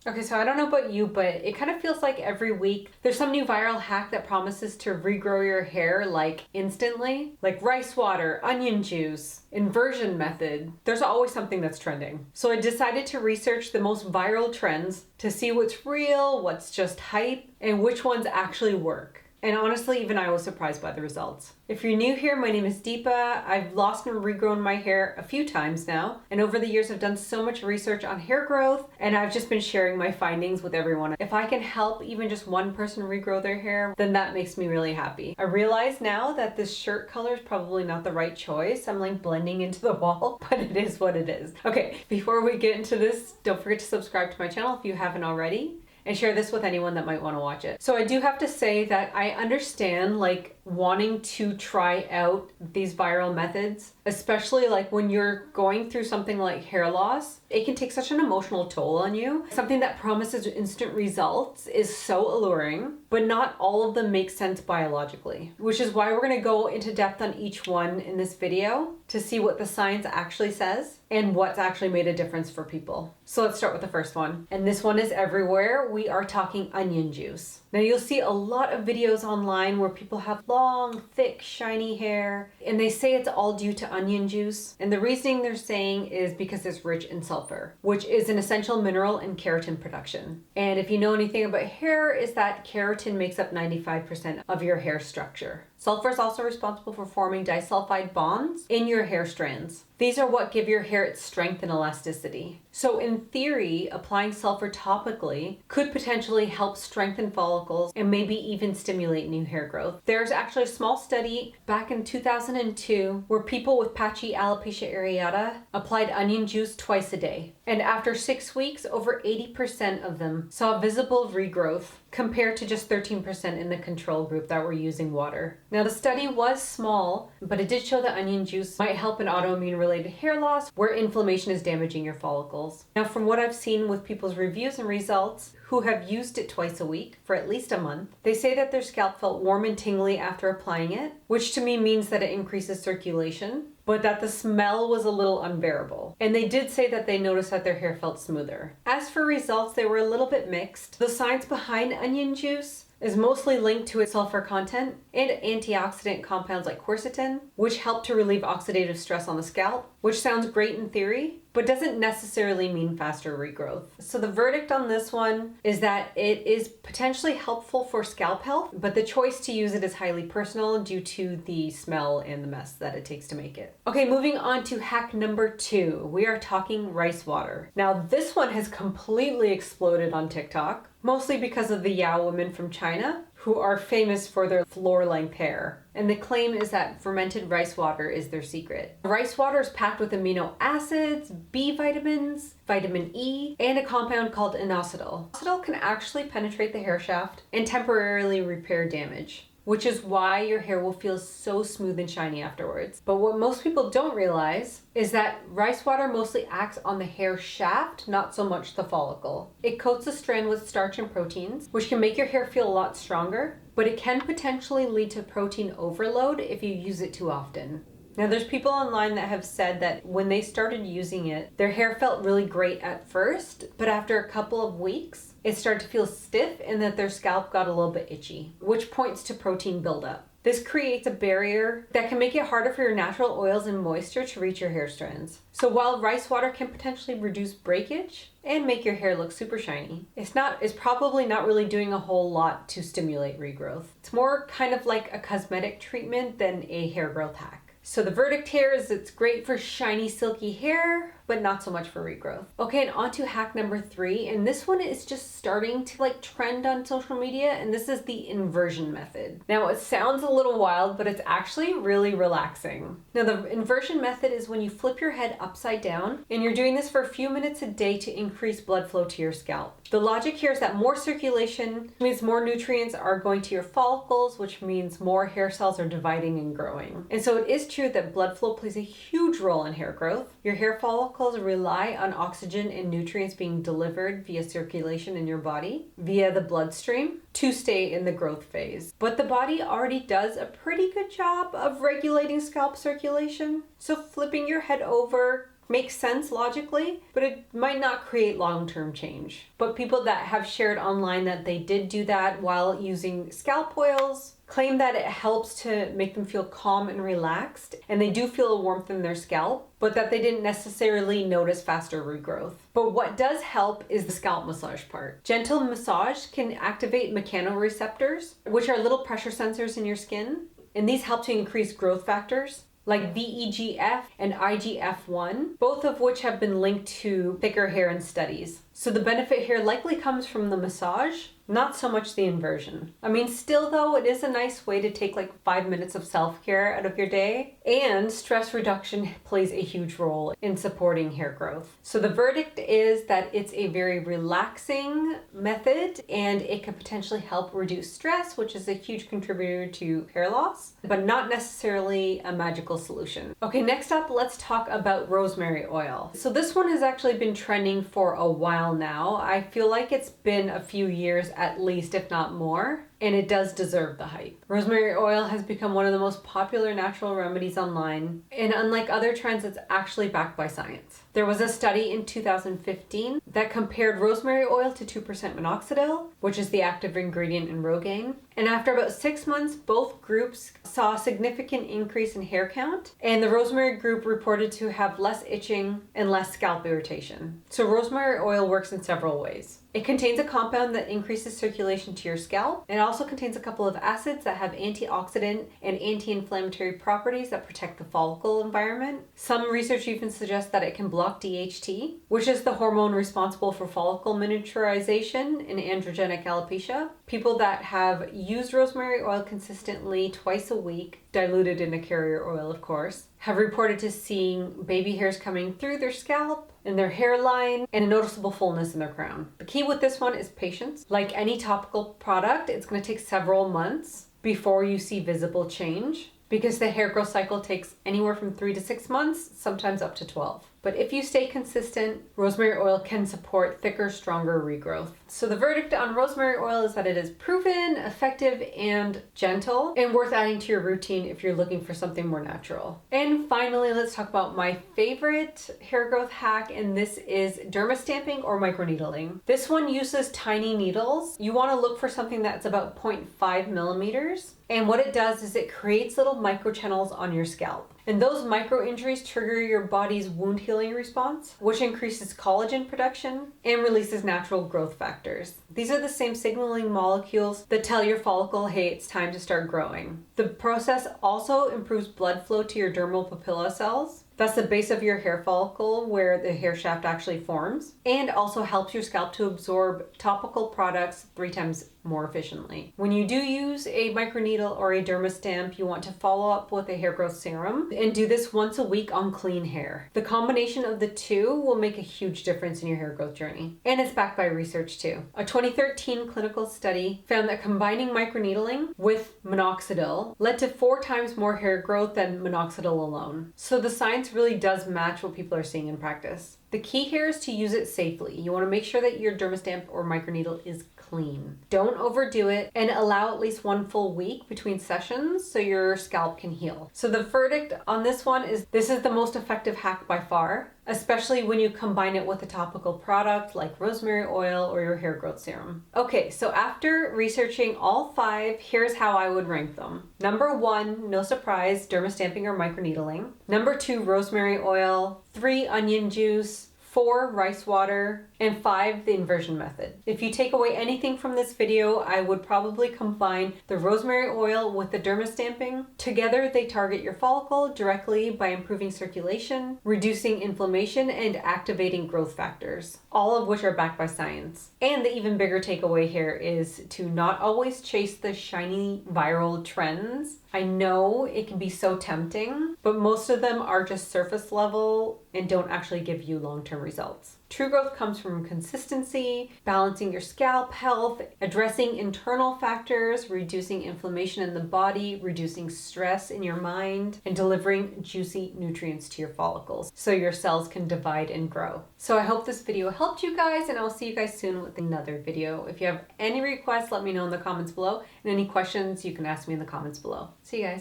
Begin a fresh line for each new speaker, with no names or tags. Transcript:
Okay, so I don't know about you, but it kind of feels like every week there's some new viral hack that promises to regrow your hair like instantly. Like rice water, onion juice, inversion method. There's always something that's trending. So I decided to research the most viral trends to see what's real, what's just hype, and which ones actually work. And honestly, even I was surprised by the results. If you're new here, my name is Deepa. I've lost and regrown my hair a few times now. And over the years, I've done so much research on hair growth, and I've just been sharing my findings with everyone. If I can help even just one person regrow their hair, then that makes me really happy. I realize now that this shirt color is probably not the right choice. I'm like blending into the wall, but it is what it is. Okay, before we get into this, don't forget to subscribe to my channel if you haven't already, and share this with anyone that might want to watch it. So I do have to say that I understand like wanting to try out these viral methods, especially like when you're going through something like hair loss. It can take such an emotional toll on you. Something that promises instant results is so alluring, but not all of them make sense biologically, which is why we're going to go into depth on each one in this video to see what the science actually says and what's actually made a difference for people. So let's start with the first one. And this one is everywhere. We are talking onion juice. Now you'll see a lot of videos online where people have long, thick, shiny hair, and they say it's all due to onion juice. And the reasoning they're saying is because it's rich in sulfur, which is an essential mineral in keratin production. And if you know anything about hair, is that keratin makes up 95% of your hair structure. Sulfur is also responsible for forming disulfide bonds in your hair strands. These are what give your hair its strength and elasticity. So in theory, applying sulfur topically could potentially help strengthen follicles and maybe even stimulate new hair growth. There's actually a small study back in 2002 where people with patchy alopecia areata applied onion juice twice a day. And after 6 weeks, over 80% of them saw visible regrowth compared to just 13% in the control group that were using water. Now the study was small, but it did show that onion juice might help in autoimmune related hair loss where inflammation is damaging your follicles. Now from what I've seen with people's reviews and results who have used it twice a week for at least a month, they say that their scalp felt warm and tingly after applying it, which to me means that it increases circulation, but that the smell was a little unbearable. And they did say that they noticed that their hair felt smoother. As for results, they were a little bit mixed. The science behind onion juice is mostly linked to its sulfur content and antioxidant compounds like quercetin, which help to relieve oxidative stress on the scalp, which sounds great in theory, but doesn't necessarily mean faster regrowth. So the verdict on this one is that it is potentially helpful for scalp health, but the choice to use it is highly personal due to the smell and the mess that it takes to make it. Okay, moving on to hack number 2. We are talking rice water. Now this one has completely exploded on TikTok, mostly because of the Yao women from China, who are famous for their floor-length hair. And the claim is that fermented rice water is their secret. Rice water is packed with amino acids, B vitamins, vitamin E, and a compound called inositol. Inositol can actually penetrate the hair shaft and temporarily repair damage, which is why your hair will feel so smooth and shiny afterwards. But what most people don't realize is that rice water mostly acts on the hair shaft, not so much the follicle. It coats the strand with starch and proteins, which can make your hair feel a lot stronger, but it can potentially lead to protein overload if you use it too often. Now there's people online that have said that when they started using it, their hair felt really great at first, but after a couple of weeks, it started to feel stiff and that their scalp got a little bit itchy, which points to protein buildup. This creates a barrier that can make it harder for your natural oils and moisture to reach your hair strands. So while rice water can potentially reduce breakage and make your hair look super shiny, it's probably not really doing a whole lot to stimulate regrowth. It's more kind of like a cosmetic treatment than a hair growth hack. So the verdict here is it's great for shiny, silky hair, but not so much for regrowth. Okay, and on to hack number 3, and this one is just starting to like trend on social media, and this is the inversion method. Now it sounds a little wild, but it's actually really relaxing. Now the inversion method is when you flip your head upside down, and you're doing this for a few minutes a day to increase blood flow to your scalp. The logic here is that more circulation means more nutrients are going to your follicles, which means more hair cells are dividing and growing. And so it is true that blood flow plays a huge role in hair growth. Your hair follicles rely on oxygen and nutrients being delivered via circulation in your body, via the bloodstream, to stay in the growth phase. But the body already does a pretty good job of regulating scalp circulation. So flipping your head over Makes sense logically, but it might not create long-term change. But people that have shared online that they did do that while using scalp oils claim that it helps to make them feel calm and relaxed, and they do feel a warmth in their scalp, but that they didn't necessarily notice faster regrowth. But what does help is the scalp massage part. Gentle massage can activate mechanoreceptors, which are little pressure sensors in your skin, and these help to increase growth factors like VEGF and IGF-1, both of which have been linked to thicker hair in studies. So the benefit here likely comes from the massage, not so much the inversion. I mean, still though, it is a nice way to take like 5 minutes of self-care out of your day, and stress reduction plays a huge role in supporting hair growth. So the verdict is that it's a very relaxing method, and it could potentially help reduce stress, which is a huge contributor to hair loss, but not necessarily a magical solution. Okay, next up, let's talk about rosemary oil. So this one has actually been trending for a while now. I feel like it's been a few years at least, if not more, and it does deserve the hype. Rosemary oil has become one of the most popular natural remedies online, and unlike other trends, it's actually backed by science. There was a study in 2015 that compared rosemary oil to 2% minoxidil, which is the active ingredient in Rogaine, and after about 6 months, both groups saw a significant increase in hair count, and the rosemary group reported to have less itching and less scalp irritation. So rosemary oil works in several ways. It contains a compound that increases circulation to your scalp. It also contains a couple of acids that have antioxidant and anti-inflammatory properties that protect the follicle environment. Some research even suggests that it can block DHT, which is the hormone responsible for follicle miniaturization in androgenic alopecia. People that have used rosemary oil consistently twice a week, diluted in a carrier oil of course, have reported to seeing baby hairs coming through their scalp, in their hairline, and a noticeable fullness in their crown. The key with this one is patience. Like any topical product, it's going to take several months before you see visible change, because the hair growth cycle takes anywhere from 3 to 6 months, sometimes up to 12. But if you stay consistent, rosemary oil can support thicker, stronger regrowth. So the verdict on rosemary oil is that it is proven, effective, and gentle, and worth adding to your routine if you're looking for something more natural. And finally, let's talk about my favorite hair growth hack, and this is derma stamping or microneedling. This one uses tiny needles. You want to look for something that's about 0.5 millimeters. And what it does is it creates little microchannels on your scalp. And those micro injuries trigger your body's wound healing response, which increases collagen production and releases natural growth factors. These are the same signaling molecules that tell your follicle, hey, it's time to start growing. The process also improves blood flow to your dermal papilla cells. That's the base of your hair follicle where the hair shaft actually forms, and also helps your scalp to absorb topical products 3 times more efficiently. When you do use a microneedle or a derma stamp, you want to follow up with a hair growth serum and do this once a week on clean hair. The combination of the two will make a huge difference in your hair growth journey, and it's backed by research too. A 2013 clinical study found that combining microneedling with minoxidil led to 4 times more hair growth than minoxidil alone. So the science really does match what people are seeing in practice. The key here is to use it safely. You want to make sure that your dermastamp or microneedle is clean. Don't overdo it, and allow at least 1 full week between sessions so your scalp can heal. So the verdict on this one is this is the most effective hack by far, especially when you combine it with a topical product like rosemary oil or your hair growth serum. Okay, so after researching all 5, here's how I would rank them. Number 1, no surprise, dermastamping or microneedling. Number 2, rosemary oil. 3, onion juice. 4, rice water, and 5, the inversion method. If you take away anything from this video, I would probably combine the rosemary oil with the derma stamping. Together, they target your follicle directly by improving circulation, reducing inflammation, and activating growth factors, all of which are backed by science. And the even bigger takeaway here is to not always chase the shiny viral trends. I know it can be so tempting, but most of them are just surface level and don't actually give you long-term results. True growth comes from consistency, balancing your scalp health, addressing internal factors, reducing inflammation in the body, reducing stress in your mind, and delivering juicy nutrients to your follicles so your cells can divide and grow. So I hope this video helped you guys, and I'll see you guys soon with another video. If you have any requests, let me know in the comments below, and any questions you can ask me in the comments below. See you guys.